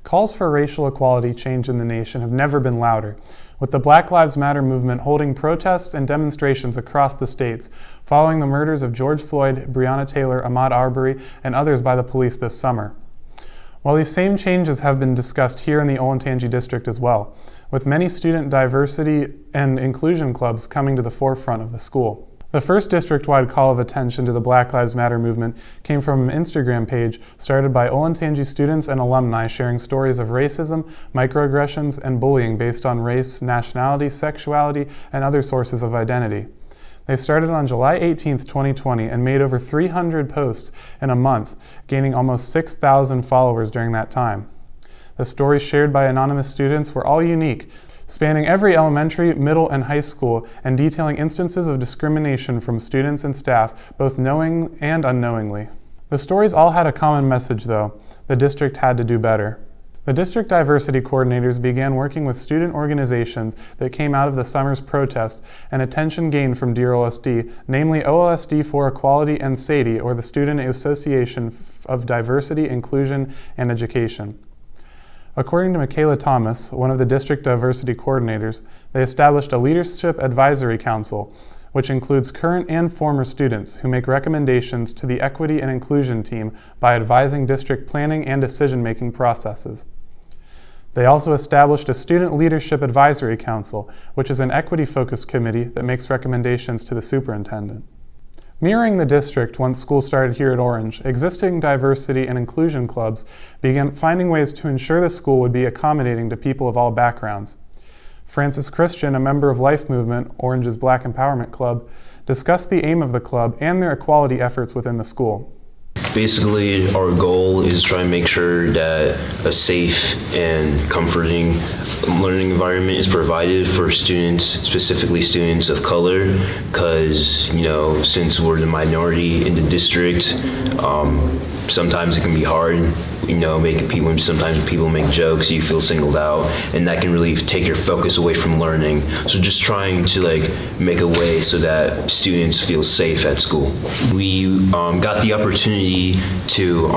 Calls for racial equality change in the nation have never been louder, with the Black Lives Matter movement holding protests and demonstrations across the states following the murders of George Floyd, Breonna Taylor, Ahmaud Arbery, and others by the police this summer. While these same changes have been discussed here in the Olentangy District as well, with many student diversity and inclusion clubs coming to the forefront of the school. The first district-wide call of attention to the Black Lives Matter movement came from an Instagram page started by Olentangy students and alumni sharing stories of racism, microaggressions, and bullying based on race, nationality, sexuality, and other sources of identity. They started on July 18, 2020, and made over 300 posts in a month, gaining almost 6,000 followers during that time. The stories shared by anonymous students were all unique, spanning every elementary, middle, and high school, and detailing instances of discrimination from students and staff, both knowing and unknowingly. The stories all had a common message, though: the district had to do better. The district diversity coordinators began working with student organizations that came out of the summer's protests and attention gained from DearOLSD, namely OLSD for Equality and SADE, or the Student Association of Diversity, Inclusion, and Education. According to Michaela Thomas, one of the district diversity coordinators, they established a leadership advisory council, which includes current and former students who make recommendations to the equity and inclusion team by advising district planning and decision-making processes. They also established a student leadership advisory council, which is an equity-focused committee that makes recommendations to the superintendent. Mirroring the district once school started here at Orange, existing diversity and inclusion clubs began finding ways to ensure the school would be accommodating to people of all backgrounds. Francis Christian, a member of Life Movement, Orange's Black Empowerment Club, discussed the aim of the club and their equality efforts within the school. Basically, our goal is to try and make sure that a safe and comforting learning environment is provided for students, specifically students of color, because, since we're the minority in the district, sometimes it can be hard, sometimes when people make jokes, you feel singled out, and that can really take your focus away from learning. So just trying to make a way so that students feel safe at school. We got the opportunity to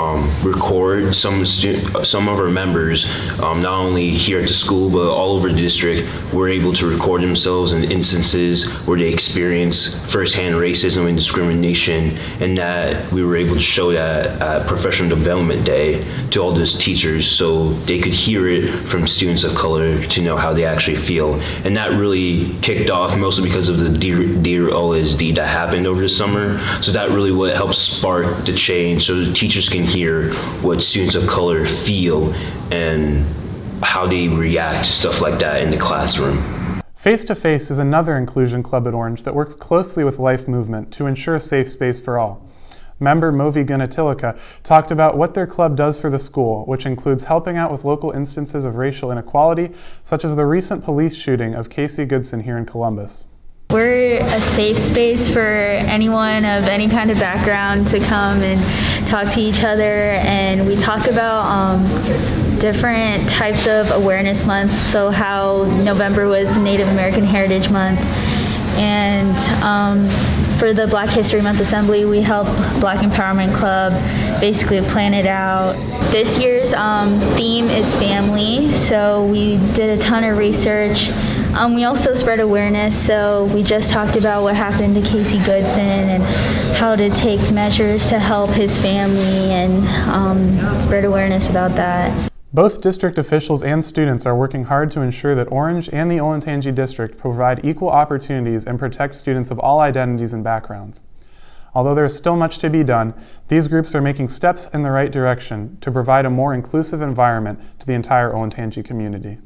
record some of our members, not only here at the school, but all over the district. Were able to record themselves in instances where they experience firsthand racism and discrimination, and that we were able to show that at Professional Development Day to all those teachers so they could hear it from students of color to know how they actually feel. And that really kicked off mostly because of the DearOLSD that happened over the summer. So that really what helped spark the change so the teachers can hear what students of color feel and how they react to stuff like that in the classroom. Face to Face is another inclusion club at Orange that works closely with Life Movement to ensure a safe space for all. Member Movi Gunatilaka talked about what their club does for the school, which includes helping out with local instances of racial inequality, such as the recent police shooting of Casey Goodson here in Columbus. We're a safe space for anyone of any kind of background to come and talk to each other, and we talk about different types of awareness months, so how November was Native American Heritage Month, and for the Black History Month Assembly, we help Black Empowerment Club basically plan it out. This year's theme is family, so we did a ton of research. We also spread awareness, so we just talked about what happened to Casey Goodson and how to take measures to help his family and spread awareness about that. Both district officials and students are working hard to ensure that Orange and the Olentangy District provide equal opportunities and protect students of all identities and backgrounds. Although there is still much to be done, these groups are making steps in the right direction to provide a more inclusive environment to the entire Olentangy community.